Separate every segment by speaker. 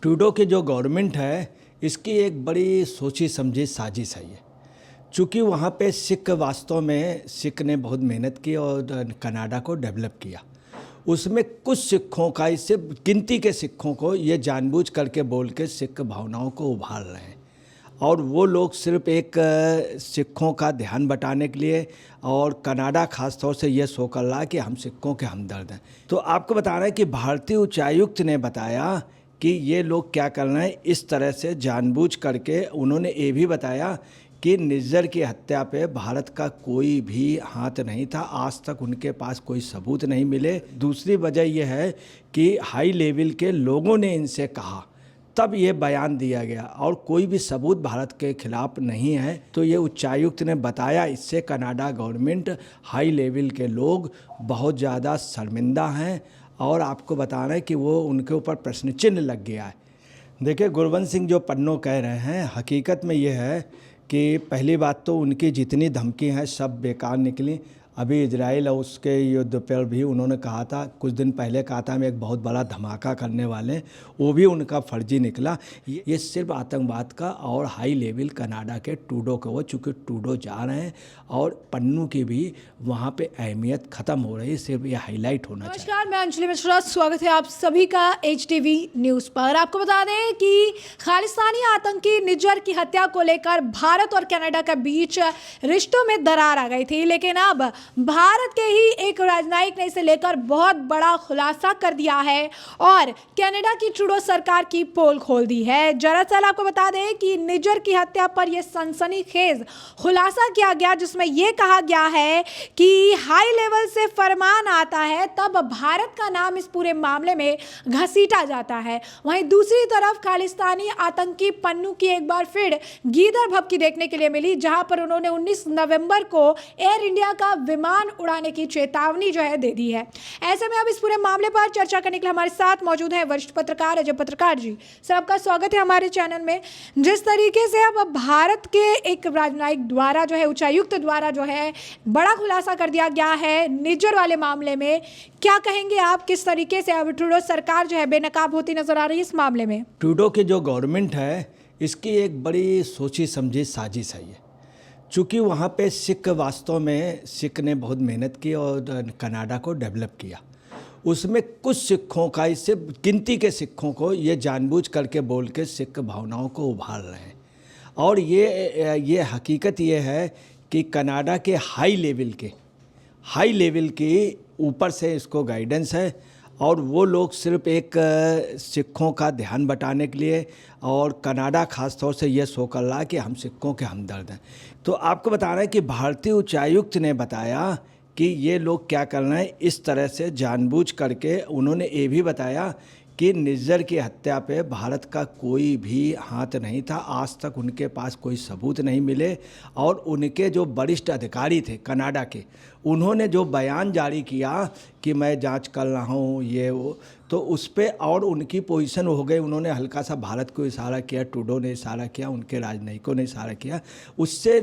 Speaker 1: Trudeau की जो government है इसकी एक बड़ी सोची समझी साजिश है ये। चूँकि वहाँ पे सिख वास्तव में सिख ने बहुत मेहनत की और कनाडा को डेवलप किया। उसमें कुछ सिखों का, इससे गिनती के सिखों को ये जानबूझ करके बोल के सिख भावनाओं को उभार रहे हैं। और वो लोग सिर्फ एक सिखों का ध्यान बटाने के लिए, और कनाडा ख़ास तौर से ये शो कर रहा है कि हम सिखों के हमदर्द हैं। तो आपको बता रहे हैं कि भारतीय उच्चायुक्त ने बताया कि ये लोग क्या कर रहे हैं, इस तरह से जानबूझ करके। उन्होंने ये भी बताया कि निज्जर की हत्या पे भारत का कोई भी हाथ नहीं था, आज तक उनके पास कोई सबूत नहीं मिले। दूसरी वजह यह है कि हाई लेवल के लोगों ने इनसे कहा, तब ये बयान दिया गया, और कोई भी सबूत भारत के खिलाफ नहीं है। तो ये उच्चायुक्त ने बताया, इससे कनाडा गवर्नमेंट, हाई लेवल के लोग बहुत ज़्यादा शर्मिंदा हैं। और आपको बता रहे हैं कि वो उनके ऊपर प्रश्न चिन्ह लग गया है। देखिए, गुरवंत सिंह जो पन्नों कह रहे हैं, हकीकत में ये है कि पहली बात तो उनकी जितनी धमकी हैं सब बेकार निकली। अभी इजराइल और उसके युद्ध पर भी उन्होंने कहा था, कुछ दिन पहले कहा था हम एक बहुत बड़ा धमाका करने वाले हैं, वो भी उनका फर्जी निकला। ये सिर्फ आतंकवाद का और हाई लेवल कनाडा के ट्रूडो को, वो चूँकि ट्रूडो जा रहे हैं और पन्नू की भी वहाँ पे अहमियत ख़त्म हो रही है, सिर्फ ये हाईलाइट होना चाहिए।
Speaker 2: नमस्कार, मैं अंजलि मिश्रा, स्वागत है आप सभी का HTV न्यूज़ पर। आपको बता दें कि खालिस्तानी आतंकी निज्जर की हत्या को लेकर भारत और कनाडा के बीच रिश्तों में दरार आ गई थी, लेकिन अब भारत के ही एक राजनयिक ने इसे लेकर बहुत बड़ा खुलासा कर दिया है और कनाडा की ट्रूडो सरकार की पोल खोल दी है। दरअसल आपको बता दें कि निज्जर की हत्या पर यह सनसनीखेज खुलासा किया गया, जिसमें यह कहा गया है कि हाई लेवल से फरमान आता है तब भारत का नाम इस पूरे मामले में घसीटा जाता है। वहीं दूसरी तरफ खालिस्तानी आतंकी पन्नू की एक बार फिर गीदड़ भभकी देखने के लिए मिली, जहां पर उन्होंने 19 नवंबर को एयर इंडिया का विमान उड़ाने की चेतावनी जो है दे दी है। ऐसे में अब इस पूरे मामले पर चर्चा करने के लिए हमारे साथ मौजूद हैं वरिष्ठ पत्रकार अजय पत्रकार जी। सर, आपका स्वागत है हमारे चैनल में। जिस तरीके से अब भारत के एक राजनयिक द्वारा जो है, उच्चायुक्त द्वारा जो है बड़ा खुलासा कर दिया गया है निज्जर वाले मामले में, क्या कहेंगे आप, किस तरीके से अब ट्रूडो सरकार जो है बेनकाब होती नजर आ रही है इस मामले में?
Speaker 1: ट्रूडो की जो गवर्नमेंट है इसकी एक बड़ी सोची समझी साजिश है ये। चूँकि वहाँ पे सिख वास्तव में सिख ने बहुत मेहनत की और कनाडा को डेवलप किया। उसमें कुछ सिखों का, इससे गिनती के सिखों को ये जानबूझ करके बोल के सिख भावनाओं को उभार रहे हैं। और ये हकीकत ये है कि कनाडा के हाई लेवल के ऊपर से इसको गाइडेंस है, और वो लोग सिर्फ एक सिखों का ध्यान बटाने के लिए, और कनाडा ख़ास तौर से ये शो कर रहा है कि हम सिखों के हमदर्द हैं। तो आपको बता रहे हैं कि भारतीय उच्चायुक्त ने बताया कि ये लोग क्या कर रहे हैं, इस तरह से जानबूझ करके। उन्होंने ये भी बताया कि निज्जर की हत्या पे भारत का कोई भी हाथ नहीं था, आज तक उनके पास कोई सबूत नहीं मिले। और उनके जो वरिष्ठ अधिकारी थे कनाडा के, उन्होंने जो बयान जारी किया कि मैं जांच कर रहा हूँ ये वो, तो उस पर और उनकी पोजीशन हो गई। उन्होंने हल्का सा भारत को इशारा किया, ट्रूडो ने इशारा किया, उनके राजनयिकों ने इशारा किया। उससे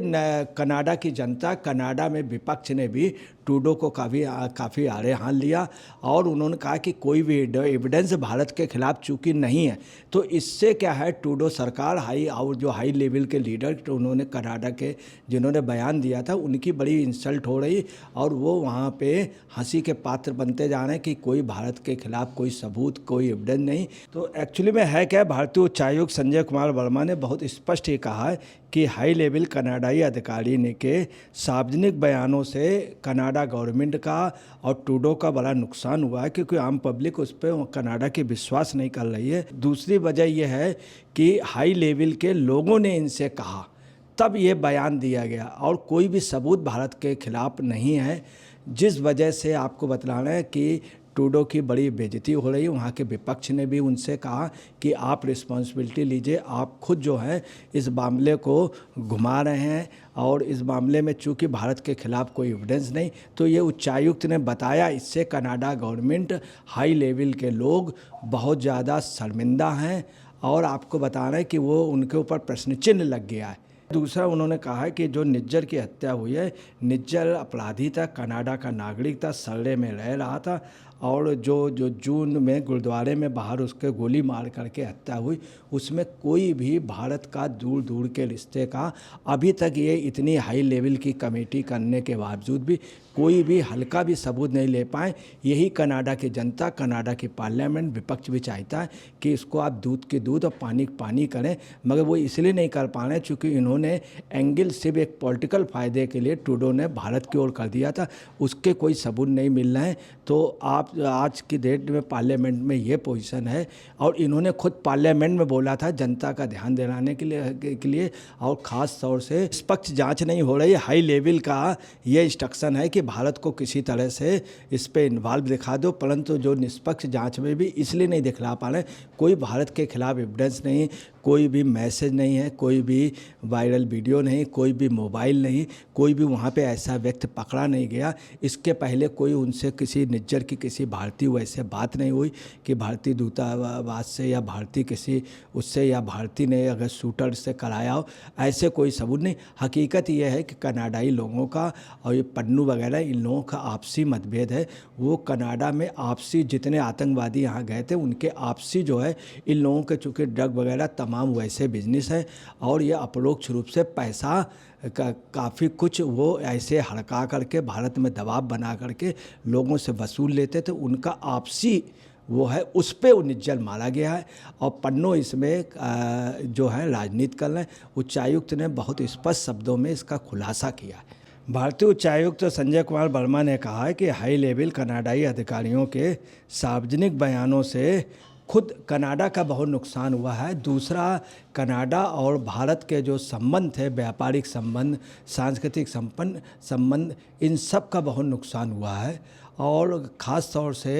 Speaker 1: कनाडा की जनता, कनाडा में विपक्ष ने भी ट्रूडो को काफ़ी आड़े हाथ लिया, और उन्होंने कहा कि कोई भी एविडेंस भारत के खिलाफ चूँकि नहीं है, तो इससे क्या है, ट्रूडो सरकार और जो हाई लेवल के लीडर तो उन्होंने कनाडा के जिन्होंने बयान दिया था, उनकी बड़ी इंसल्ट हो रही, और वो वहाँ पे हंसी के पात्र बनते जा रहे हैं कि कोई भारत के खिलाफ कोई सबूत, कोई एविडेंस नहीं। तो एक्चुअली में है क्या, भारतीय उच्चायुक्त संजय कुमार वर्मा ने बहुत स्पष्ट ये कहा है कि हाई लेवल कनाडाई अधिकारी ने के सार्वजनिक बयानों से कनाडा गवर्नमेंट का और ट्रूडो का बड़ा नुकसान हुआ है, क्योंकि आम पब्लिक उस पर कनाडा की विश्वास नहीं कर रही है। दूसरी वजह यह है कि हाई लेवल के लोगों ने इनसे कहा, तब ये बयान दिया गया, और कोई भी सबूत भारत के खिलाफ नहीं है। जिस वजह से आपको बता रहे हैं कि ट्रूडो की बड़ी बेइज्जती हो रही है। वहाँ के विपक्ष ने भी उनसे कहा कि आप रिस्पॉन्सिबिलिटी लीजिए, आप खुद जो है इस मामले को घुमा रहे हैं, और इस मामले में चूँकि भारत के खिलाफ कोई एविडेंस नहीं। तो ये उच्चायुक्त ने बताया, इससे कनाडा गवर्नमेंट, हाई लेवल के लोग बहुत ज़्यादा शर्मिंदा हैं, और आपको बता रहे हैं कि वो उनके ऊपर प्रश्न चिन्ह लग गया है। दूसरा, उन्होंने कहा है कि जो निज्जर की हत्या हुई है, निज्जर अपराधी था, कनाडा का नागरिक था, सर्वे में रह रहा था, और जो जो जून में गुरुद्वारे में बाहर उसके गोली मार करके हत्या हुई, उसमें कोई भी भारत का दूर दूर के रिश्ते का अभी तक ये इतनी हाई लेवल की कमेटी करने के बावजूद भी कोई भी हल्का भी सबूत नहीं ले पाए। यही कनाडा की जनता, कनाडा की पार्लियामेंट, विपक्ष भी चाहता है कि इसको आप दूध के दूध और पानी के पानी करें, मगर वो इसलिए नहीं कर पा रहे क्योंकि इन्होंने एंगल सिर्फ एक पॉलिटिकल फ़ायदे के लिए ट्रूडो ने भारत की ओर कर दिया था, उसके कोई सबूत नहीं मिल रहे हैं। तो आप आज की डेट में पार्लियामेंट में ये पोजीशन है, और इन्होंने खुद पार्लियामेंट में बोला था जनता का ध्यान दिलाने के लिए और ख़ास तौर से निष्पक्ष जांच नहीं हो रही, हाई लेवल का ये इंस्ट्रक्शन है कि भारत को किसी तरह से इस पे इन्वॉल्व दिखा दो, परंतु जो निष्पक्ष जांच में भी इसलिए नहीं दिखला पा रहे, कोई भारत के खिलाफ एविडेंस नहीं, कोई भी मैसेज नहीं है, कोई भी वायरल वीडियो नहीं, कोई भी मोबाइल नहीं, कोई भी वहाँ पे ऐसा व्यक्ति पकड़ा नहीं गया। इसके पहले कोई उनसे किसी निज्जर की किसी भारतीय वैसे बात नहीं हुई कि भारतीय दूतावास से या भारतीय किसी उससे या भारतीय ने अगर शूटर से कराया हो, ऐसे कोई सबूत नहीं। हकीकत यह है कि कनाडाई लोगों का और ये पन्नू वगैरह इन लोगों का आपसी मतभेद है। वो कनाडा में आपसी जितने आतंकवादी यहाँ गए थे उनके आपसी जो है इन लोगों के चूँकि ड्रग वगैरह तमाम वैसे बिजनेस है, और ये अपरोक्ष रूप से पैसा काफ़ी कुछ वो ऐसे हड़का करके भारत में दबाव बना करके लोगों से वसूल लेते थे। उनका आपसी वो है, उस पे वो निज्जर मारा गया है, और पन्नो इसमें जो है राजनीति कर रहे हैं। उच्चायुक्त ने बहुत स्पष्ट शब्दों में इसका खुलासा किया है। भारतीय उच्चायुक्त संजय कुमार वर्मा ने कहा है कि हाई लेवल कनाडाई अधिकारियों के सार्वजनिक बयानों से खुद कनाडा का बहुत नुकसान हुआ है। दूसरा, कनाडा और भारत के जो संबंध थे, व्यापारिक संबंध, सांस्कृतिक संबंध, इन सब का बहुत नुकसान हुआ है। और ख़ास तौर से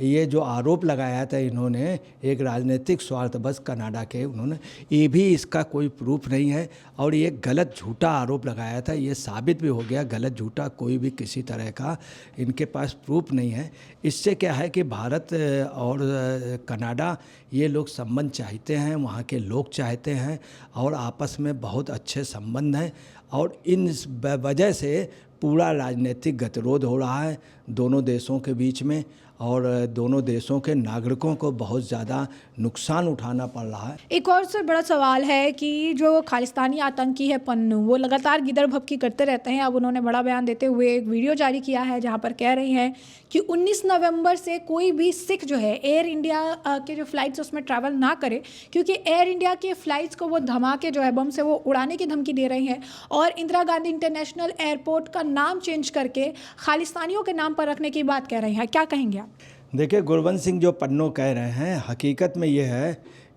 Speaker 1: ये जो आरोप लगाया था इन्होंने एक राजनीतिक स्वार्थ बस कनाडा के, उन्होंने ये भी इसका कोई प्रूफ नहीं है, और ये गलत झूठा आरोप लगाया था, ये साबित भी हो गया गलत झूठा, कोई भी किसी तरह का इनके पास प्रूफ नहीं है। इससे क्या है कि भारत और कनाडा ये लोग संबंध चाहते हैं, वहाँ के लोग चाहते हैं, और आपस में बहुत अच्छे संबंध हैं, और इन वजह से पूरा राजनीतिक गतिरोध हो रहा है दोनों देशों के बीच में, और दोनों देशों के नागरिकों को बहुत ज़्यादा नुकसान उठाना पड़ रहा है।
Speaker 2: एक और सर बड़ा सवाल है कि जो खालिस्तानी आतंकी है पन्नू, वो लगातार गिदड़ भपकी करते रहते हैं। अब उन्होंने बड़ा बयान देते हुए एक वीडियो जारी किया है जहां पर कह रही हैं कि 19 नवंबर से कोई भी सिख जो है एयर इंडिया के जो फ्लाइट्स उसमें ट्रैवल ना करे, क्योंकि एयर इंडिया के फ़्लाइट्स को वो धमाके जो है बम से वो उड़ाने की धमकी दे रही हैं, और इंदिरा गांधी इंटरनेशनल एयरपोर्ट का नाम चेंज करके खालिस्तानियों के नाम पर रखने की बात कह रही हैं। क्या कहेंगे आप?
Speaker 1: देखिए, गुरवंत सिंह जो पन्नो कह रहे हैं, हकीकत में ये है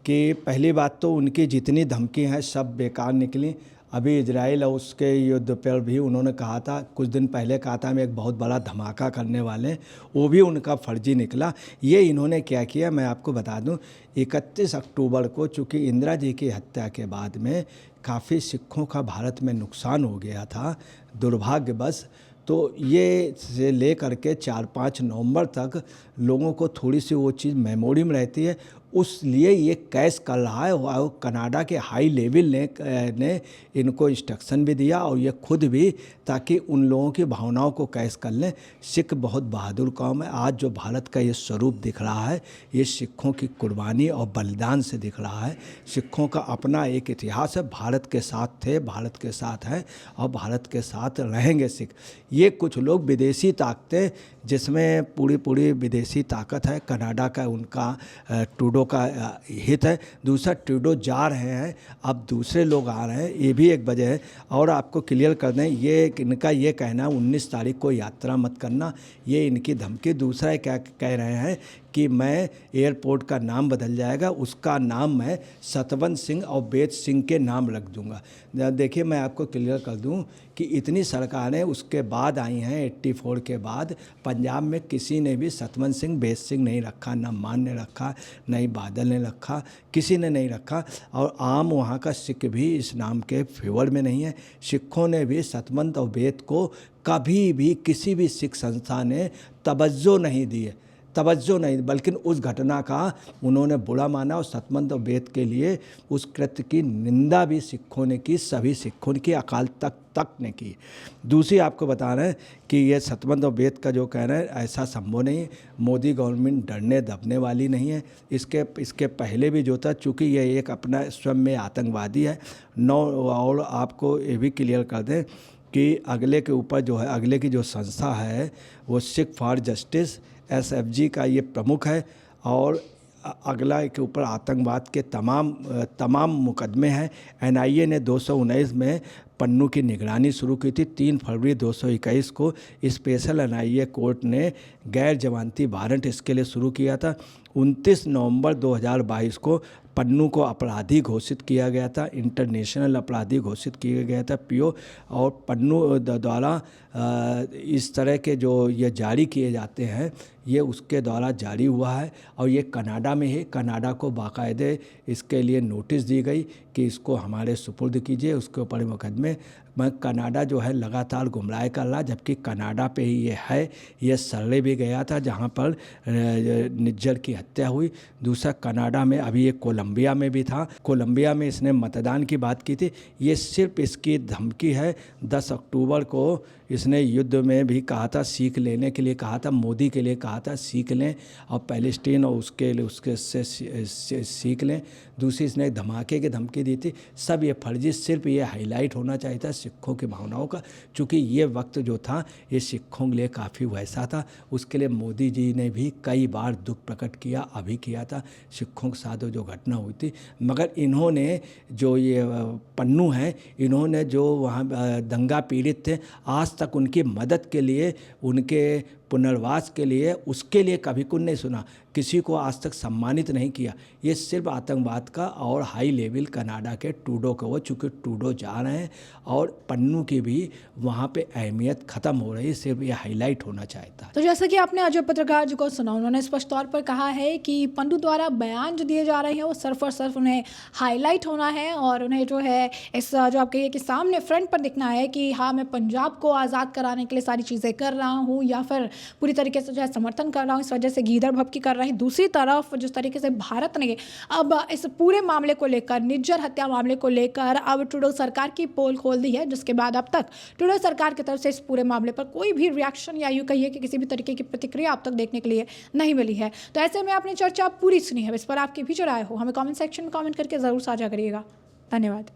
Speaker 1: कि पहली बात तो उनकी जितनी धमकी हैं सब बेकार निकली। अभी इजराइल और उसके युद्ध पर भी उन्होंने कहा था, कुछ दिन पहले कहा था हम एक बहुत बड़ा धमाका करने वाले हैं, वो भी उनका फर्जी निकला। ये इन्होंने क्या किया मैं आपको बता दूं, 31 अक्टूबर को चूँकि इंदिरा जी की हत्या के बाद में काफ़ी सिखों का भारत में नुकसान हो गया था दुर्भाग्यवश, तो ये से ले करके 4-5 नवंबर तक लोगों को थोड़ी सी वो चीज़ मेमोरी में रहती है, उस लिए ये कैश कर रहा है। और कनाडा के हाई लेवल ने इनको इंस्ट्रक्शन भी दिया, और ये खुद भी, ताकि उन लोगों की भावनाओं को कैश कर लें। सिख बहुत बहादुर कौम है। आज जो भारत का ये स्वरूप दिख रहा है, ये सिखों की कुर्बानी और बलिदान से दिख रहा है। सिखों का अपना एक इतिहास है, भारत के साथ थे, भारत के साथ हैं, और भारत के साथ रहेंगे सिख। ये कुछ लोग विदेशी ताकतें, जिसमें पूरी विदेशी ताकत है, कनाडा का उनका ट्रूडो का हित है। दूसरा, ट्रूडो जा रहे हैं, अब दूसरे लोग आ रहे हैं, ये भी एक वजह है। और आपको क्लियर कर दें, ये इनका ये कहना 19 तारीख को यात्रा मत करना, ये इनकी धमकी। दूसरा क्या कह रहे हैं कि मैं एयरपोर्ट का नाम बदल जाएगा, उसका नाम मैं सतवंत सिंह और बेत सिंह के नाम रख दूंगा। देखिए, मैं आपको क्लियर कर दूं कि इतनी सरकारें उसके बाद आई हैं, 84 के बाद पंजाब में किसी ने भी सतवंत सिंह बेत सिंह नहीं रखा, ना मान ने रखा, ना ही बादल ने रखा, किसी ने नहीं रखा। और आम वहाँ का सिख भी इस नाम के फेवर में नहीं है। सिखों ने भी सतवंत और बेत को कभी भी किसी भी सिख संस्था ने तवज्जो नहीं दी है। तवज्जो नहीं, बल्कि उस घटना का उन्होंने बुरा माना और सतमंद वेद के लिए उस कृत्य की निंदा भी सिखों ने की, सभी सिखों की, अकाल तक ने की। दूसरी आपको बता रहे हैं कि ये सतमंद वेद का जो कह रहे हैं ऐसा संभव नहीं है। मोदी गवर्नमेंट डरने दबने वाली नहीं है। इसके पहले भी जो था, चूँकि ये एक अपना स्वयं में आतंकवादी है। और आपको ये भी क्लियर कर दें कि अगले के ऊपर जो है, अगले की जो संस्था है वो सिख फॉर जस्टिस SFG का ये प्रमुख है। और अगला के ऊपर आतंकवाद के तमाम मुकदमे हैं। NIA ने 219 में पन्नू की निगरानी शुरू की थी। 3 फरवरी 221 को स्पेशल NIA कोर्ट ने गैर जमानती वारंट इसके लिए शुरू किया था। 29 नवंबर 2022 को पन्नू को अपराधी घोषित किया गया था, इंटरनेशनल अपराधी घोषित किया गया था PO। और पन्नू द्वारा इस तरह के जो ये जारी किए जाते हैं ये उसके द्वारा जारी हुआ है। और ये कनाडा में है। कनाडा को बाकायदे इसके लिए नोटिस दी गई कि इसको हमारे सुपुर्द कीजिए, उसके ऊपर मुकदमे। मैं कनाडा जो है लगातार गुमराह कर रहा, जबकि कनाडा पे ही ये है। ये सर्वे भी गया था जहाँ पर निज्जर की हत्या हुई। दूसरा कनाडा में, अभी ये कोलंबिया में भी था। कोलंबिया में इसने मतदान की बात की थी। ये सिर्फ इसकी धमकी है। 10 अक्टूबर को इसने युद्ध में भी कहा था, सीख लेने के लिए कहा था, मोदी के लिए कहा था सीख लें और पैलेस्टीन और उसके से सीख लें। दूसरी इसने धमाके की धमकी दी थी। सब ये फर्जी, सिर्फ ये हाईलाइट होना चाहिए था सिखों की भावनाओं का, क्योंकि ये वक्त जो था ये सिखों के लिए काफ़ी वैसा था। उसके लिए मोदी जी ने भी कई बार दुख प्रकट किया, अभी किया था सिखों के साथ जो घटना हुई थी। मगर इन्होंने जो ये पन्नू हैं, इन्होंने जो वहाँ दंगा पीड़ित थे, आज तक उनकी मदद के लिए, उनके पुनर्वास के लिए, उसके लिए कभी कुछ नहीं सुना, किसी को आज तक सम्मानित नहीं किया। ये सिर्फ आतंकवाद का और हाई लेवल कनाडा के ट्रूडो का, वो चूँकि ट्रूडो जा रहे हैं और पन्नू की भी वहाँ पे अहमियत ख़त्म हो रही है, सिर्फ ये हाईलाइट होना चाहता है।
Speaker 2: तो जैसा कि आपने अजय पत्रकार जी को सुना, उन्होंने स्पष्ट तौर पर कहा है कि पन्नू द्वारा बयान जो दिए जा रहे हैं वो सिर्फ और सिर्फ उन्हें हाईलाइट होना है और उन्हें जो है इस जो आप कहिए कि सामने फ्रंट पर दिखना है कि हाँ मैं पंजाब को आज़ाद कराने के लिए सारी चीज़ें कर रहा हूँ, या फिर पूरी तरीके से जो है समर्थन कर रहा हूँ, इस वजह से गीदड़ भभकी कर रहे हैं। दूसरी तरफ जिस तरीके से भारत ने अब इस पूरे मामले को लेकर, निज्जर हत्या मामले को लेकर अब ट्रूडो सरकार की पोल खोल दी है, जिसके बाद अब तक ट्रूडो सरकार की तरफ से इस पूरे मामले पर कोई भी रिएक्शन या यूँ कहिए कि किसी भी तरीके की प्रतिक्रिया अब तक देखने के लिए नहीं मिली है। तो ऐसे में आपने चर्चा पूरी सुनी है, इस पर आपकी भी जो राय हो हमें कमेंट सेक्शन में कमेंट करके ज़रूर साझा करिएगा। धन्यवाद।